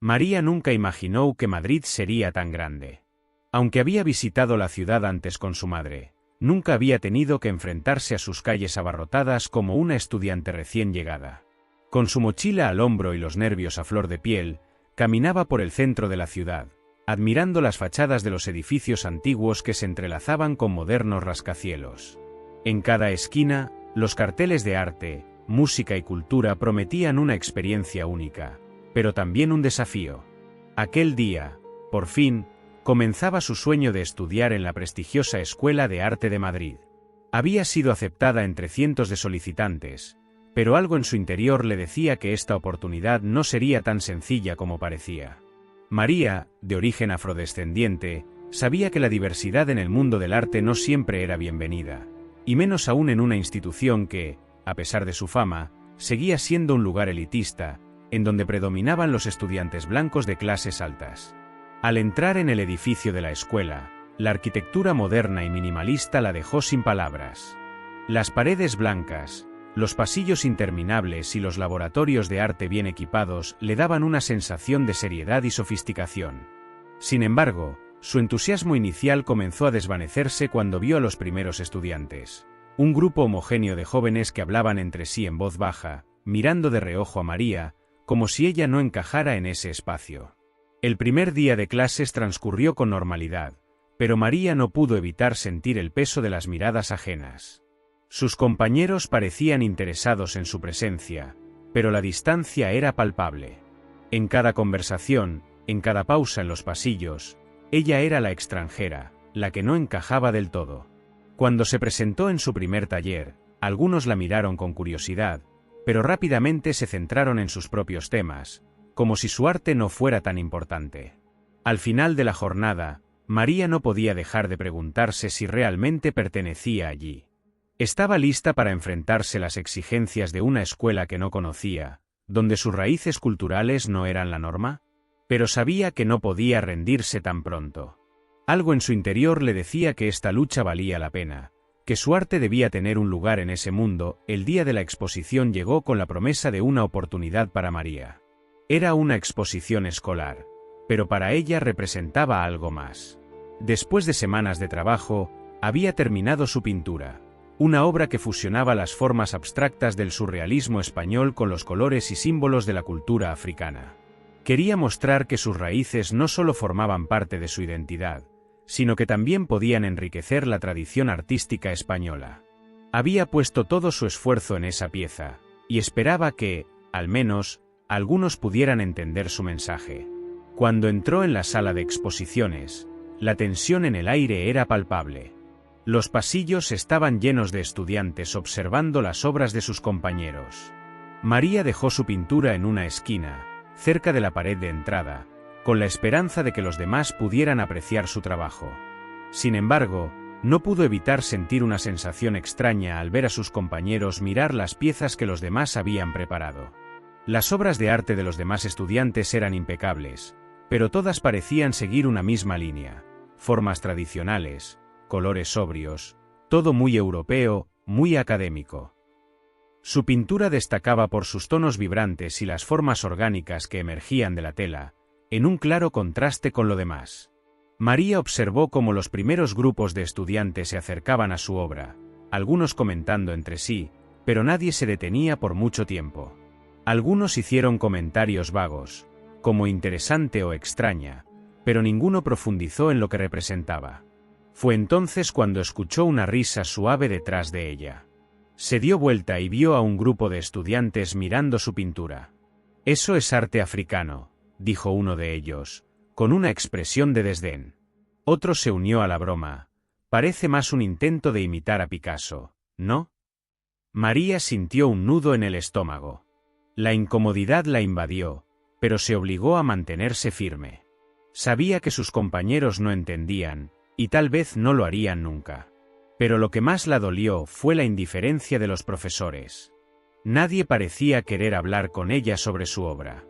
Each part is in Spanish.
María nunca imaginó que Madrid sería tan grande. Aunque había visitado la ciudad antes con su madre, nunca había tenido que enfrentarse a sus calles abarrotadas como una estudiante recién llegada. Con su mochila al hombro y los nervios a flor de piel, caminaba por el centro de la ciudad, admirando las fachadas de los edificios antiguos que se entrelazaban con modernos rascacielos. En cada esquina, los carteles de arte, música y cultura prometían una experiencia única, pero también un desafío. Aquel día, por fin, comenzaba su sueño de estudiar en la prestigiosa Escuela de Arte de Madrid. Había sido aceptada entre cientos de solicitantes, pero algo en su interior le decía que esta oportunidad no sería tan sencilla como parecía. María, de origen afrodescendiente, sabía que la diversidad en el mundo del arte no siempre era bienvenida, y menos aún en una institución que, a pesar de su fama, seguía siendo un lugar elitista, en donde predominaban los estudiantes blancos de clases altas. Al entrar en el edificio de la escuela, la arquitectura moderna y minimalista la dejó sin palabras. Las paredes blancas, los pasillos interminables y los laboratorios de arte bien equipados le daban una sensación de seriedad y sofisticación. Sin embargo, su entusiasmo inicial comenzó a desvanecerse cuando vio a los primeros estudiantes, un grupo homogéneo de jóvenes que hablaban entre sí en voz baja, mirando de reojo a María, como si ella no encajara en ese espacio. El primer día de clases transcurrió con normalidad, pero María no pudo evitar sentir el peso de las miradas ajenas. Sus compañeros parecían interesados en su presencia, pero la distancia era palpable. En cada conversación, en cada pausa en los pasillos, ella era la extranjera, la que no encajaba del todo. Cuando se presentó en su primer taller, algunos la miraron con curiosidad, pero rápidamente se centraron en sus propios temas, como si su arte no fuera tan importante. Al final de la jornada, María no podía dejar de preguntarse si realmente pertenecía allí. Estaba lista para enfrentarse a las exigencias de una escuela que no conocía, donde sus raíces culturales no eran la norma, pero sabía que no podía rendirse tan pronto. Algo en su interior le decía que esta lucha valía la pena, que su arte debía tener un lugar en ese mundo. El día de la exposición llegó con la promesa de una oportunidad para María. Era una exposición escolar, pero para ella representaba algo más. Después de semanas de trabajo, había terminado su pintura. Una obra que fusionaba las formas abstractas del surrealismo español con los colores y símbolos de la cultura africana. Quería mostrar que sus raíces no solo formaban parte de su identidad, sino que también podían enriquecer la tradición artística española. Había puesto todo su esfuerzo en esa pieza, y esperaba que, al menos, algunos pudieran entender su mensaje. Cuando entró en la sala de exposiciones, la tensión en el aire era palpable. Los pasillos estaban llenos de estudiantes observando las obras de sus compañeros. María dejó su pintura en una esquina, cerca de la pared de entrada, con la esperanza de que los demás pudieran apreciar su trabajo. Sin embargo, no pudo evitar sentir una sensación extraña al ver a sus compañeros mirar las piezas que los demás habían preparado. Las obras de arte de los demás estudiantes eran impecables, pero todas parecían seguir una misma línea: formas tradicionales, colores sobrios, todo muy europeo, muy académico. Su pintura destacaba por sus tonos vibrantes y las formas orgánicas que emergían de la tela, en un claro contraste con lo demás. María observó cómo los primeros grupos de estudiantes se acercaban a su obra, algunos comentando entre sí, pero nadie se detenía por mucho tiempo. Algunos hicieron comentarios vagos, como interesante o extraña, pero ninguno profundizó en lo que representaba. Fue entonces cuando escuchó una risa suave detrás de ella. Se dio vuelta y vio a un grupo de estudiantes mirando su pintura. «Eso es arte africano», dijo uno de ellos, con una expresión de desdén. Otro se unió a la broma. «Parece más un intento de imitar a Picasso, ¿no?». María sintió un nudo en el estómago. La incomodidad la invadió, pero se obligó a mantenerse firme. Sabía que sus compañeros no entendían, y tal vez no lo harían nunca. Pero lo que más la dolió fue la indiferencia de los profesores. Nadie parecía querer hablar con ella sobre su obra.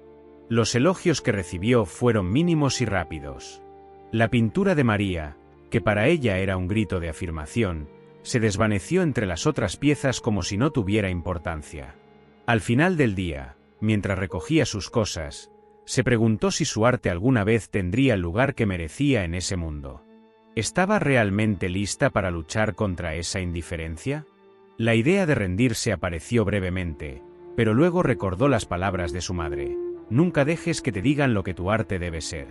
Los elogios que recibió fueron mínimos y rápidos. La pintura de María, que para ella era un grito de afirmación, se desvaneció entre las otras piezas como si no tuviera importancia. Al final del día, mientras recogía sus cosas, Se preguntó si su arte alguna vez tendría el lugar que merecía en ese mundo. ¿Estaba realmente lista para luchar contra esa indiferencia? La idea de rendirse apareció brevemente, pero luego recordó las palabras de su madre: nunca dejes que te digan lo que tu arte debe ser.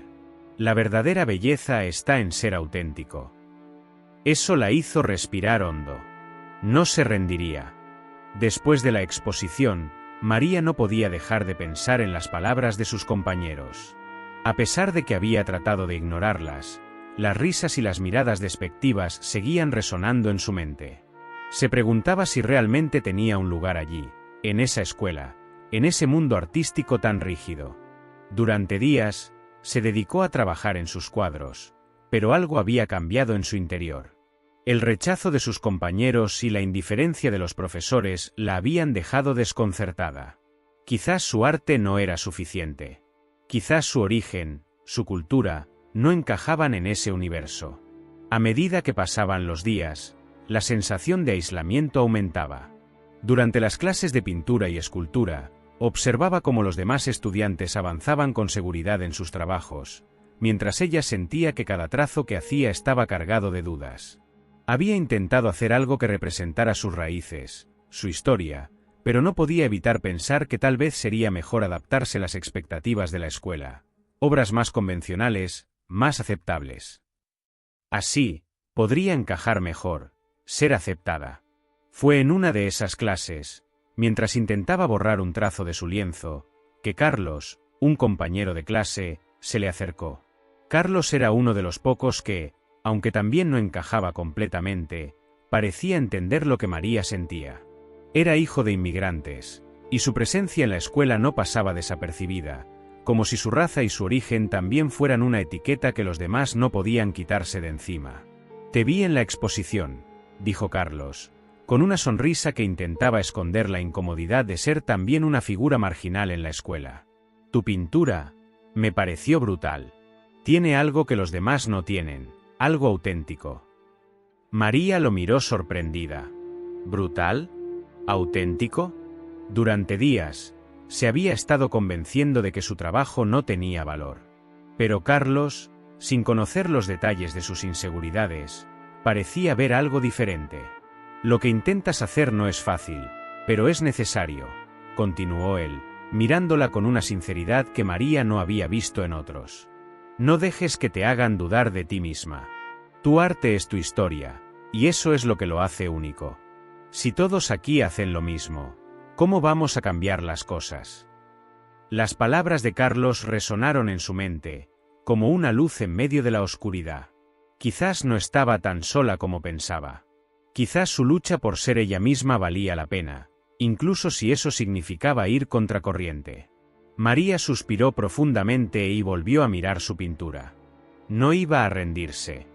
La verdadera belleza está en ser auténtico. Eso la hizo respirar hondo. No se rendiría. Después de la exposición, María no podía dejar de pensar en las palabras de sus compañeros. A pesar de que había tratado de ignorarlas, las risas y las miradas despectivas seguían resonando en su mente. Se preguntaba si realmente tenía un lugar allí, en esa escuela, en ese mundo artístico tan rígido. Durante días, se dedicó a trabajar en sus cuadros, pero algo había cambiado en su interior. El rechazo de sus compañeros y la indiferencia de los profesores la habían dejado desconcertada. Quizás su arte no era suficiente. Quizás su origen, su cultura, no encajaban en ese universo. A medida que pasaban los días, la sensación de aislamiento aumentaba. Durante las clases de pintura y escultura, observaba cómo los demás estudiantes avanzaban con seguridad en sus trabajos, mientras ella sentía que cada trazo que hacía estaba cargado de dudas. Había intentado hacer algo que representara sus raíces, su historia, pero no podía evitar pensar que tal vez sería mejor adaptarse a las expectativas de la escuela, obras más convencionales, más aceptables. Así, podría encajar mejor, ser aceptada. Fue en una de esas clases, mientras intentaba borrar un trazo de su lienzo, que Carlos, un compañero de clase, se le acercó. Carlos era uno de los pocos que, aunque también no encajaba completamente, parecía entender lo que María sentía. Era hijo de inmigrantes, y su presencia en la escuela no pasaba desapercibida, como si su raza y su origen también fueran una etiqueta que los demás no podían quitarse de encima. «Te vi en la exposición», dijo Carlos, con una sonrisa que intentaba esconder la incomodidad de ser también una figura marginal en la escuela. «Tu pintura me pareció brutal. Tiene algo que los demás no tienen, algo auténtico». María lo miró sorprendida. ¿Brutal? ¿Auténtico? Durante días, se había estado convenciendo de que su trabajo no tenía valor. Pero Carlos, sin conocer los detalles de sus inseguridades, parecía ver algo diferente. «Lo que intentas hacer no es fácil, pero es necesario», continuó él, mirándola con una sinceridad que María no había visto en otros. «No dejes que te hagan dudar de ti misma. Tu arte es tu historia, y eso es lo que lo hace único. Si todos aquí hacen lo mismo, ¿cómo vamos a cambiar las cosas?». Las palabras de Carlos resonaron en su mente, como una luz en medio de la oscuridad. Quizás no estaba tan sola como pensaba. Quizás su lucha por ser ella misma valía la pena, incluso si eso significaba ir contracorriente. María suspiró profundamente y volvió a mirar su pintura. No iba a rendirse.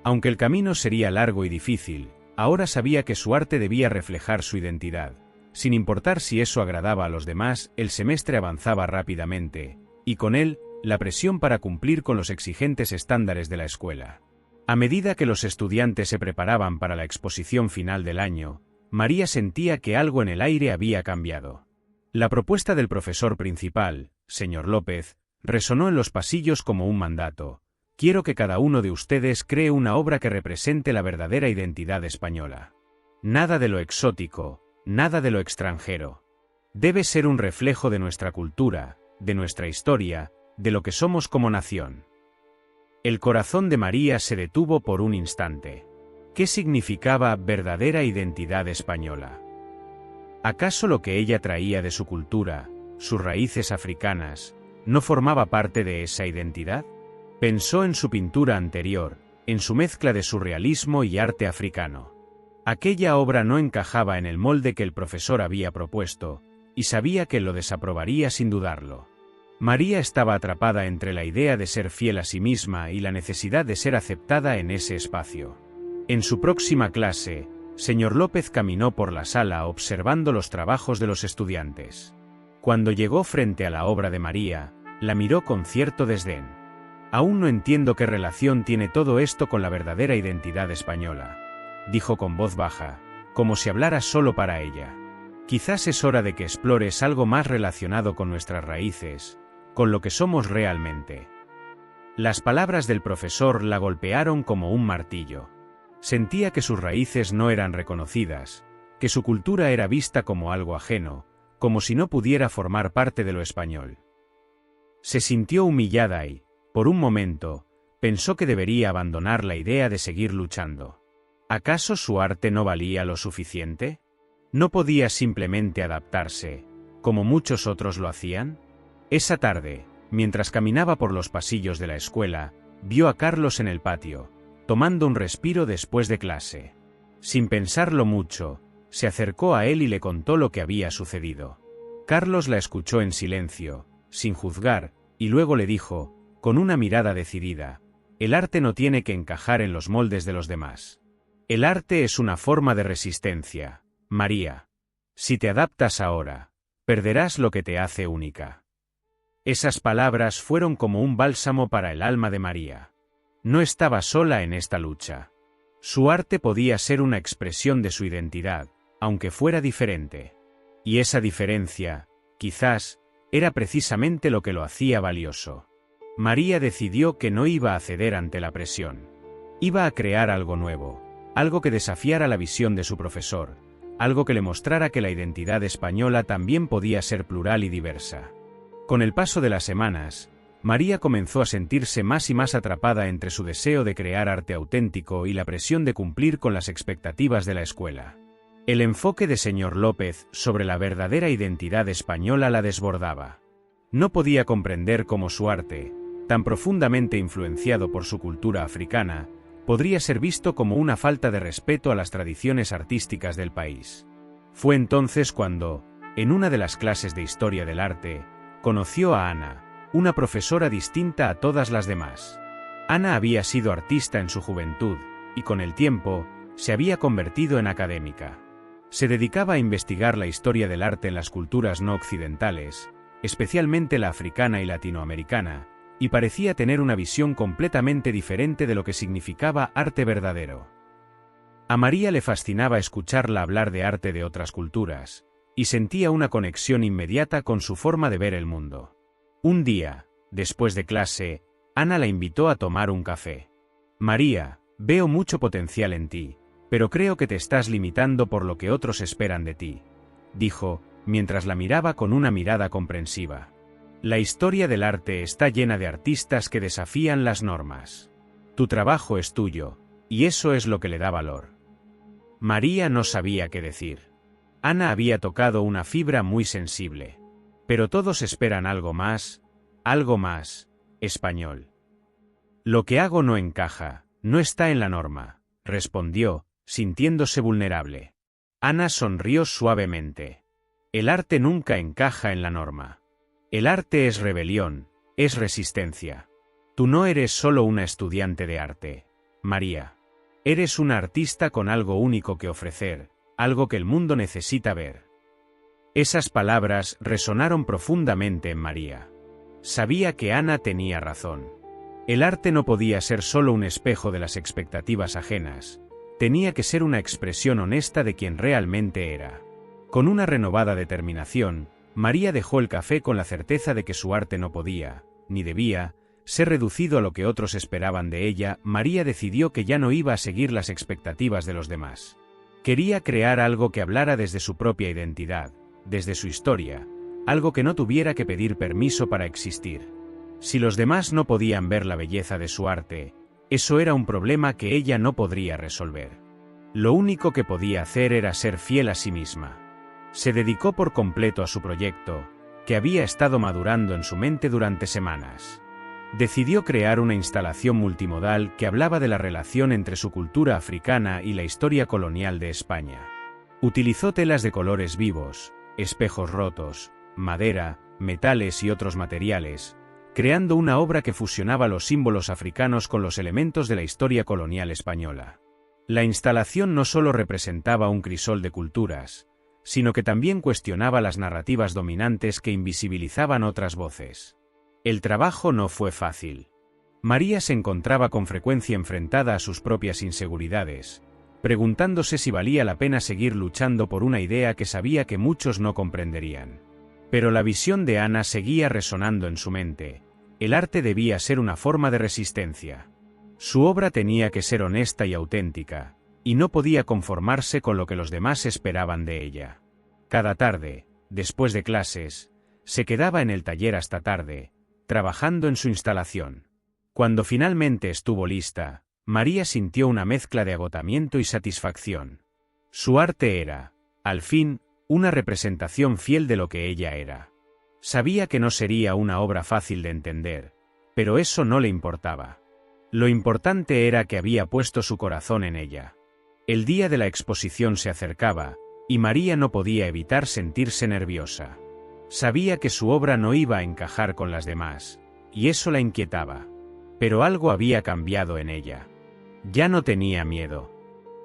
Aunque el camino sería largo y difícil, ahora sabía que su arte debía reflejar su identidad. Sin importar si eso agradaba a los demás, el semestre avanzaba rápidamente, y con él, la presión para cumplir con los exigentes estándares de la escuela. A medida que los estudiantes se preparaban para la exposición final del año, María sentía que algo en el aire había cambiado. La propuesta del profesor principal, señor López, resonó en los pasillos como un mandato: «Quiero que cada uno de ustedes cree una obra que represente la verdadera identidad española. Nada de lo exótico, nada de lo extranjero. Debe ser un reflejo de nuestra cultura, de nuestra historia, de lo que somos como nación». El corazón de María se detuvo por un instante. ¿Qué significaba verdadera identidad española? ¿Acaso lo que ella traía de su cultura, sus raíces africanas, no formaba parte de esa identidad? Pensó en su pintura anterior, en su mezcla de surrealismo y arte africano. Aquella obra no encajaba en el molde que el profesor había propuesto, y sabía que lo desaprobaría sin dudarlo. María estaba atrapada entre la idea de ser fiel a sí misma y la necesidad de ser aceptada en ese espacio. En su próxima clase, señor López caminó por la sala observando los trabajos de los estudiantes. Cuando llegó frente a la obra de María, la miró con cierto desdén. «Aún no entiendo qué relación tiene todo esto con la verdadera identidad española», dijo con voz baja, como si hablara solo para ella. «Quizás es hora de que explores algo más relacionado con nuestras raíces, con lo que somos realmente. Las palabras del profesor la golpearon como un martillo. Sentía que sus raíces no eran reconocidas, que su cultura era vista como algo ajeno, como si no pudiera formar parte de lo español. Se sintió humillada y, por un momento, pensó que debería abandonar la idea de seguir luchando. ¿Acaso su arte no valía lo suficiente? ¿No podía simplemente adaptarse, como muchos otros lo hacían? Esa tarde, mientras caminaba por los pasillos de la escuela, vio a Carlos en el patio, tomando un respiro después de clase. Sin pensarlo mucho, se acercó a él y le contó lo que había sucedido. Carlos la escuchó en silencio, sin juzgar, y luego le dijo, con una mirada decidida, el arte no tiene que encajar en los moldes de los demás. El arte es una forma de resistencia, María. Si te adaptas ahora, perderás lo que te hace única. Esas palabras fueron como un bálsamo para el alma de María. No estaba sola en esta lucha. Su arte podía ser una expresión de su identidad, aunque fuera diferente. Y esa diferencia, quizás, era precisamente lo que lo hacía valioso. María decidió que no iba a ceder ante la presión. Iba a crear algo nuevo, algo que desafiara la visión de su profesor, algo que le mostrara que la identidad española también podía ser plural y diversa. Con el paso de las semanas, María comenzó a sentirse más y más atrapada entre su deseo de crear arte auténtico y la presión de cumplir con las expectativas de la escuela. El enfoque de señor López sobre la verdadera identidad española la desbordaba. No podía comprender cómo su arte, tan profundamente influenciado por su cultura africana, podría ser visto como una falta de respeto a las tradiciones artísticas del país. Fue entonces cuando, en una de las clases de historia del arte, conoció a Ana, una profesora distinta a todas las demás. Ana había sido artista en su juventud, y con el tiempo, se había convertido en académica. Se dedicaba a investigar la historia del arte en las culturas no occidentales, especialmente la africana y latinoamericana, y parecía tener una visión completamente diferente de lo que significaba arte verdadero. A María le fascinaba escucharla hablar de arte de otras culturas, y sentía una conexión inmediata con su forma de ver el mundo. Un día, después de clase, Ana la invitó a tomar un café. María, veo mucho potencial en ti, pero creo que te estás limitando por lo que otros esperan de ti, dijo, mientras la miraba con una mirada comprensiva. La historia del arte está llena de artistas que desafían las normas. Tu trabajo es tuyo, y eso es lo que le da valor. María no sabía qué decir. Ana había tocado una fibra muy sensible. Pero todos esperan algo más, español. Lo que hago no encaja, no está en la norma, respondió, sintiéndose vulnerable. Ana sonrió suavemente. El arte nunca encaja en la norma. El arte es rebelión, es resistencia. Tú no eres solo una estudiante de arte, María. Eres una artista con algo único que ofrecer, algo que el mundo necesita ver. Esas palabras resonaron profundamente en María. Sabía que Ana tenía razón. El arte no podía ser solo un espejo de las expectativas ajenas, tenía que ser una expresión honesta de quien realmente era. Con una renovada determinación, María dejó el café con la certeza de que su arte no podía, ni debía, ser reducido a lo que otros esperaban de ella. María decidió que ya no iba a seguir las expectativas de los demás. Quería crear algo que hablara desde su propia identidad, desde su historia, algo que no tuviera que pedir permiso para existir. Si los demás no podían ver la belleza de su arte, eso era un problema que ella no podría resolver. Lo único que podía hacer era ser fiel a sí misma. Se dedicó por completo a su proyecto, que había estado madurando en su mente durante semanas. Decidió crear una instalación multimodal que hablaba de la relación entre su cultura africana y la historia colonial de España. Utilizó telas de colores vivos, espejos rotos, madera, metales y otros materiales, creando una obra que fusionaba los símbolos africanos con los elementos de la historia colonial española. La instalación no solo representaba un crisol de culturas, sino que también cuestionaba las narrativas dominantes que invisibilizaban otras voces. El trabajo no fue fácil. María se encontraba con frecuencia enfrentada a sus propias inseguridades, preguntándose si valía la pena seguir luchando por una idea que sabía que muchos no comprenderían. Pero la visión de Ana seguía resonando en su mente. El arte debía ser una forma de resistencia. Su obra tenía que ser honesta y auténtica, y no podía conformarse con lo que los demás esperaban de ella. Cada tarde, después de clases, se quedaba en el taller hasta tarde, trabajando en su instalación. Cuando finalmente estuvo lista, María sintió una mezcla de agotamiento y satisfacción. Su arte era, al fin, una representación fiel de lo que ella era. Sabía que no sería una obra fácil de entender, pero eso no le importaba. Lo importante era que había puesto su corazón en ella. El día de la exposición se acercaba, y María no podía evitar sentirse nerviosa. Sabía que su obra no iba a encajar con las demás, y eso la inquietaba. Pero algo había cambiado en ella. Ya no tenía miedo.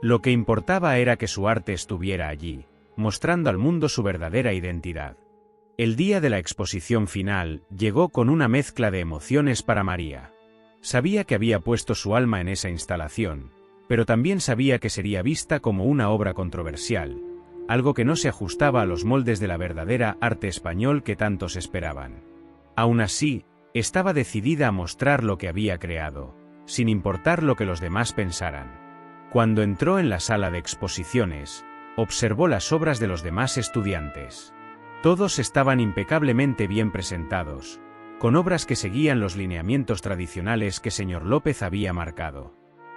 Lo que importaba era que su arte estuviera allí, mostrando al mundo su verdadera identidad. El día de la exposición final llegó con una mezcla de emociones para María. Sabía que había puesto su alma en esa instalación, pero también sabía que sería vista como una obra controversial, algo que no se ajustaba a los moldes de la verdadera arte español que tantos esperaban. Aún así, estaba decidida a mostrar lo que había creado, sin importar lo que los demás pensaran. Cuando entró en la sala de exposiciones, observó las obras de los demás estudiantes. Todos estaban impecablemente bien presentados, con obras que seguían los lineamientos tradicionales que señor López había marcado.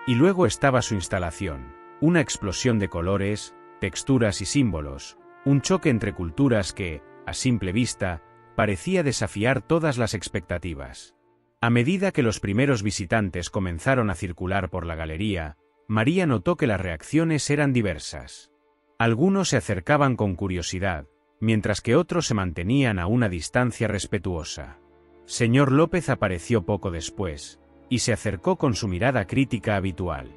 Y luego estaba su instalación, una explosión de colores, texturas y símbolos, un choque entre culturas que, a simple vista, parecía desafiar todas las expectativas. A medida que los primeros visitantes comenzaron a circular por la galería, María notó que las reacciones eran diversas. Algunos se acercaban con curiosidad, mientras que otros se mantenían a una distancia respetuosa. Señor López apareció poco después, y se acercó con su mirada crítica habitual.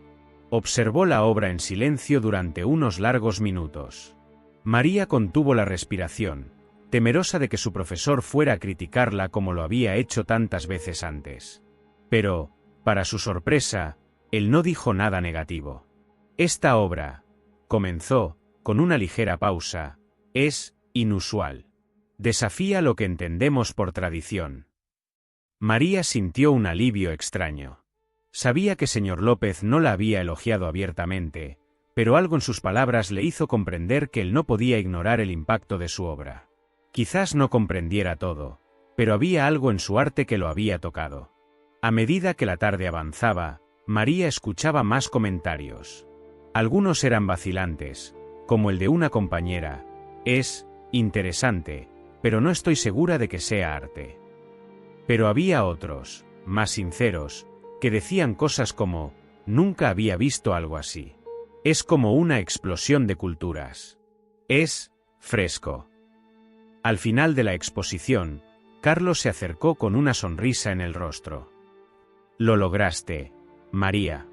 Observó la obra en silencio durante unos largos minutos. María contuvo la respiración, temerosa de que su profesor fuera a criticarla como lo había hecho tantas veces antes. Pero, para su sorpresa, él no dijo nada negativo. Esta obra, comenzó, con una ligera pausa, es inusual. Desafía lo que entendemos por tradición. María sintió un alivio extraño. Sabía que señor López no la había elogiado abiertamente, pero algo en sus palabras le hizo comprender que él no podía ignorar el impacto de su obra. Quizás no comprendiera todo, pero había algo en su arte que lo había tocado. A medida que la tarde avanzaba, María escuchaba más comentarios. Algunos eran vacilantes, como el de una compañera: es interesante, pero no estoy segura de que sea arte. Pero había otros, más sinceros, que decían cosas como: nunca había visto algo así. Es como una explosión de culturas. Es fresco. Al final de la exposición, Carlos se acercó con una sonrisa en el rostro. Lo lograste, María.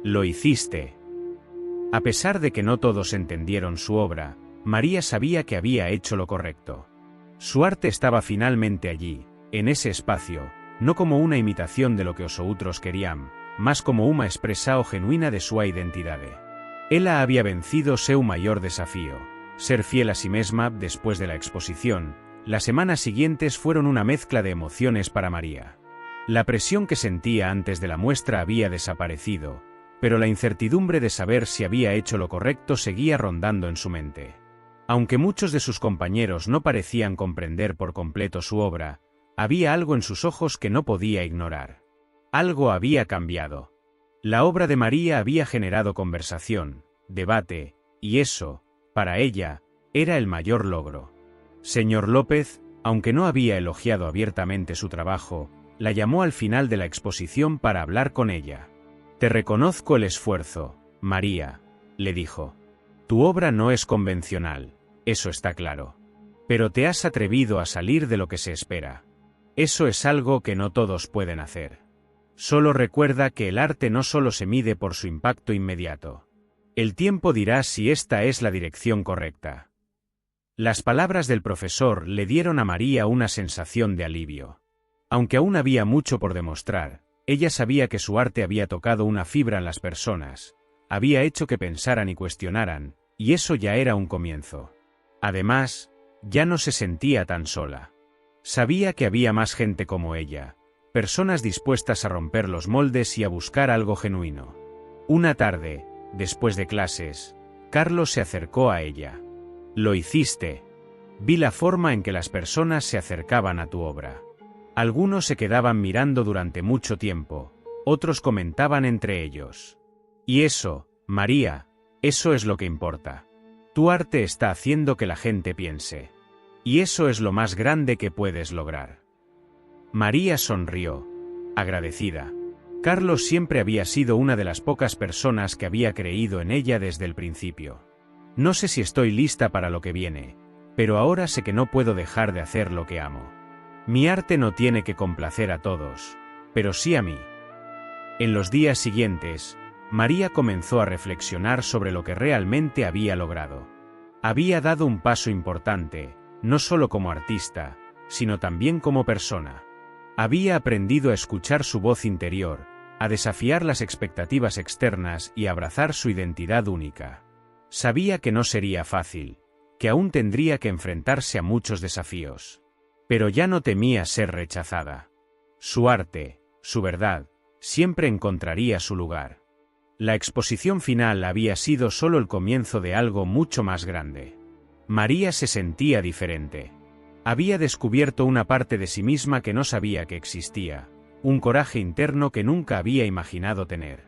Lo hiciste. A pesar de que no todos entendieron su obra, María sabía que había hecho lo correcto. Su arte estaba finalmente allí, en ese espacio, no como una imitación de lo que os outros querían, más como una expresión genuina de su identidad. Ella había vencido seu mayor desafío, ser fiel a sí misma. Después de la exposición, las semanas siguientes fueron una mezcla de emociones para María. La presión que sentía antes de la muestra había desaparecido, pero la incertidumbre de saber si había hecho lo correcto seguía rondando en su mente. Aunque muchos de sus compañeros no parecían comprender por completo su obra, había algo en sus ojos que no podía ignorar. Algo había cambiado. La obra de María había generado conversación, debate, y eso, para ella, era el mayor logro. Señor López, aunque no había elogiado abiertamente su trabajo, la llamó al final de la exposición para hablar con ella. Te reconozco el esfuerzo, María, le dijo. Tu obra no es convencional, eso está claro. Pero te has atrevido a salir de lo que se espera. Eso es algo que no todos pueden hacer. Solo recuerda que el arte no solo se mide por su impacto inmediato. El tiempo dirá si esta es la dirección correcta. Las palabras del profesor le dieron a María una sensación de alivio. Aunque aún había mucho por demostrar, ella sabía que su arte había tocado una fibra en las personas, había hecho que pensaran y cuestionaran, y eso ya era un comienzo. Además, Ya no se sentía tan sola. Sabía que había más gente como ella, personas dispuestas a romper los moldes y a buscar algo genuino. Una tarde, después de clases, Carlos se acercó a ella. «Lo hiciste. Vi la forma en que las personas se acercaban a tu obra. Algunos se quedaban mirando durante mucho tiempo, otros comentaban entre ellos. Y eso, María, eso es lo que importa. Tu arte está haciendo que la gente piense. Y eso es lo más grande que puedes lograr». María sonrió, agradecida. Carlos siempre había sido una de las pocas personas que había creído en ella desde el principio. «No sé si estoy lista para lo que viene, pero ahora sé que no puedo dejar de hacer lo que amo. Mi arte no tiene que complacer a todos, pero sí a mí». En los días siguientes, María comenzó a reflexionar sobre lo que realmente había logrado. Había dado un paso importante, no solo como artista, sino también como persona. Había aprendido a escuchar su voz interior, a desafiar las expectativas externas y a abrazar su identidad única. Sabía que no sería fácil, que aún tendría que enfrentarse a muchos desafíos. Pero ya no temía ser rechazada. Su arte, su verdad, siempre encontraría su lugar. La exposición final había sido solo el comienzo de algo mucho más grande. María se sentía diferente. Había descubierto una parte de sí misma que no sabía que existía, un coraje interno que nunca había imaginado tener.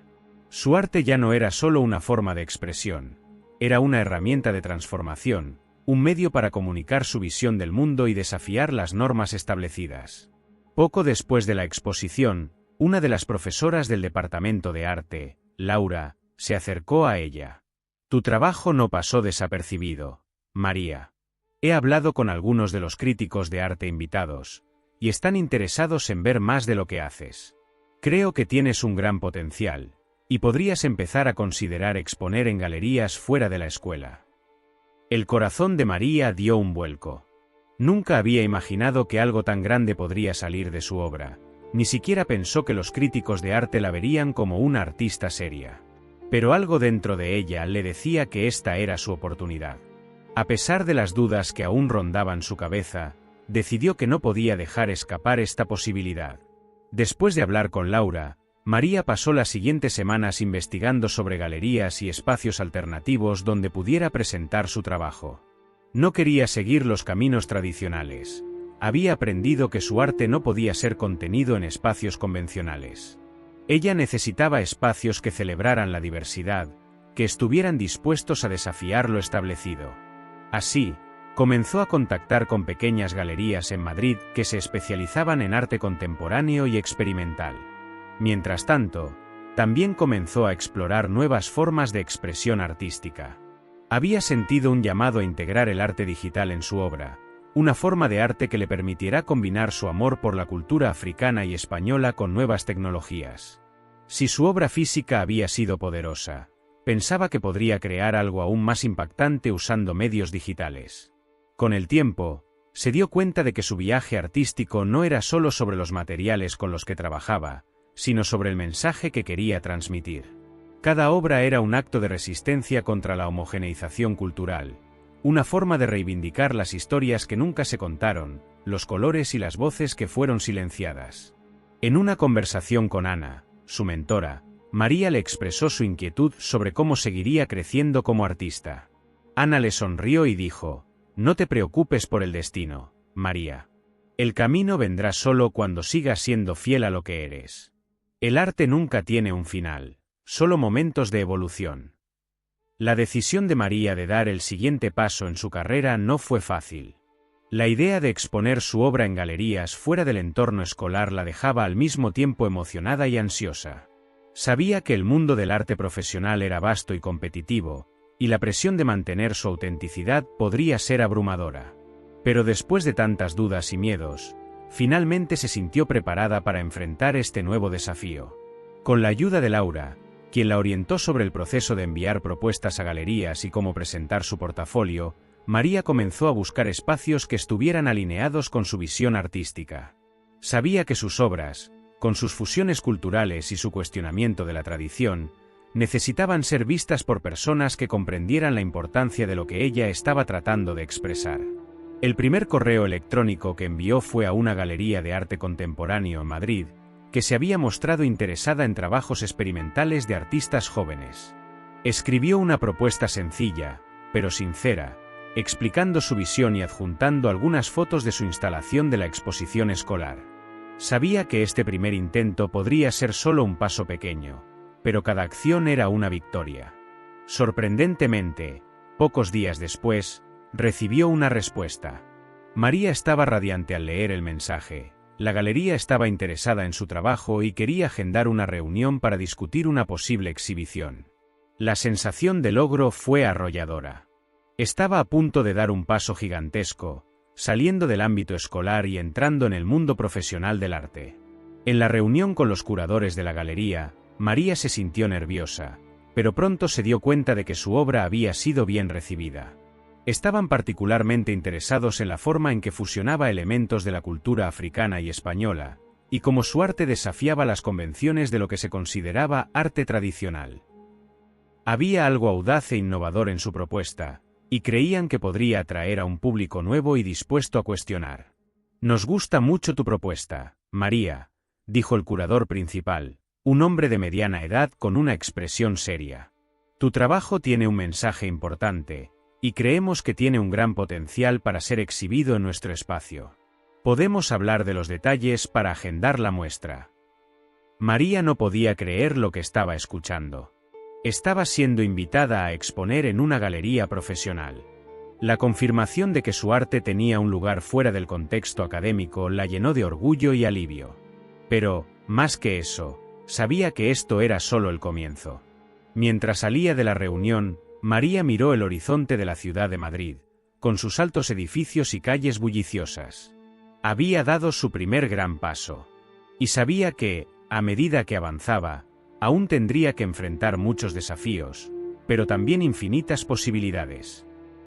Su arte ya no era solo una forma de expresión, era una herramienta de transformación, un medio para comunicar su visión del mundo y desafiar las normas establecidas. Poco después de la exposición, una de las profesoras del departamento de arte, Laura, se acercó a ella. «Tu trabajo no pasó desapercibido, María. He hablado con algunos de los críticos de arte invitados, y están interesados en ver más de lo que haces. Creo que tienes un gran potencial, y podrías empezar a considerar exponer en galerías fuera de la escuela». El corazón de María dio un vuelco. Nunca había imaginado que algo tan grande podría salir de su obra, ni siquiera pensó que los críticos de arte la verían como una artista seria. Pero algo dentro de ella le decía que esta era su oportunidad. A pesar de las dudas que aún rondaban su cabeza, decidió que no podía dejar escapar esta posibilidad. Después de hablar con Laura, María pasó las siguientes semanas investigando sobre galerías y espacios alternativos donde pudiera presentar su trabajo. No quería seguir los caminos tradicionales. Había aprendido que su arte no podía ser contenido en espacios convencionales. Ella necesitaba espacios que celebraran la diversidad, que estuvieran dispuestos a desafiar lo establecido. Así, comenzó a contactar con pequeñas galerías en Madrid que se especializaban en arte contemporáneo y experimental. Mientras tanto, también comenzó a explorar nuevas formas de expresión artística. Había sentido un llamado a integrar el arte digital en su obra, una forma de arte que le permitirá combinar su amor por la cultura africana y española con nuevas tecnologías. Si su obra física había sido poderosa, pensaba que podría crear algo aún más impactante usando medios digitales. Con el tiempo, se dio cuenta de que su viaje artístico no era solo sobre los materiales con los que trabajaba, sino sobre el mensaje que quería transmitir. Cada obra era un acto de resistencia contra la homogeneización cultural, una forma de reivindicar las historias que nunca se contaron, los colores y las voces que fueron silenciadas. En una conversación con Ana, su mentora, María le expresó su inquietud sobre cómo seguiría creciendo como artista. Ana le sonrió y dijo: «No te preocupes por el destino, María. El camino vendrá solo cuando sigas siendo fiel a lo que eres. El arte nunca tiene un final, solo momentos de evolución». La decisión de María de dar el siguiente paso en su carrera no fue fácil. La idea de exponer su obra en galerías fuera del entorno escolar la dejaba al mismo tiempo emocionada y ansiosa. Sabía que el mundo del arte profesional era vasto y competitivo, y la presión de mantener su autenticidad podría ser abrumadora. Pero después de tantas dudas y miedos, finalmente se sintió preparada para enfrentar este nuevo desafío. Con la ayuda de Laura, quien la orientó sobre el proceso de enviar propuestas a galerías y cómo presentar su portafolio, María comenzó a buscar espacios que estuvieran alineados con su visión artística. Sabía que sus obras, con sus fusiones culturales y su cuestionamiento de la tradición, necesitaban ser vistas por personas que comprendieran la importancia de lo que ella estaba tratando de expresar. El primer correo electrónico que envió fue a una galería de arte contemporáneo en Madrid, que se había mostrado interesada en trabajos experimentales de artistas jóvenes. Escribió una propuesta sencilla, pero sincera, explicando su visión y adjuntando algunas fotos de su instalación de la exposición escolar. Sabía que este primer intento podría ser solo un paso pequeño, pero cada acción era una victoria. Sorprendentemente, pocos días después, recibió una respuesta. María estaba radiante al leer el mensaje. La galería estaba interesada en su trabajo y quería agendar una reunión para discutir una posible exhibición. La sensación de logro fue arrolladora. Estaba a punto de dar un paso gigantesco, saliendo del ámbito escolar y entrando en el mundo profesional del arte. En la reunión con los curadores de la galería, María se sintió nerviosa, pero pronto se dio cuenta de que su obra había sido bien recibida. Estaban particularmente interesados en la forma en que fusionaba elementos de la cultura africana y española, y cómo su arte desafiaba las convenciones de lo que se consideraba arte tradicional. Había algo audaz e innovador en su propuesta, y creían que podría atraer a un público nuevo y dispuesto a cuestionar. «Nos gusta mucho tu propuesta, María», dijo el curador principal, un hombre de mediana edad con una expresión seria. «Tu trabajo tiene un mensaje importante, y creemos que tiene un gran potencial para ser exhibido en nuestro espacio. Podemos hablar de los detalles para agendar la muestra». María no podía creer lo que estaba escuchando. Estaba siendo invitada a exponer en una galería profesional. La confirmación de que su arte tenía un lugar fuera del contexto académico la llenó de orgullo y alivio. Pero, más que eso, sabía que esto era solo el comienzo. Mientras salía de la reunión, María miró el horizonte de la ciudad de Madrid, con sus altos edificios y calles bulliciosas. Había dado su primer gran paso. Y sabía que, a medida que avanzaba, aún tendría que enfrentar muchos desafíos, pero también infinitas posibilidades.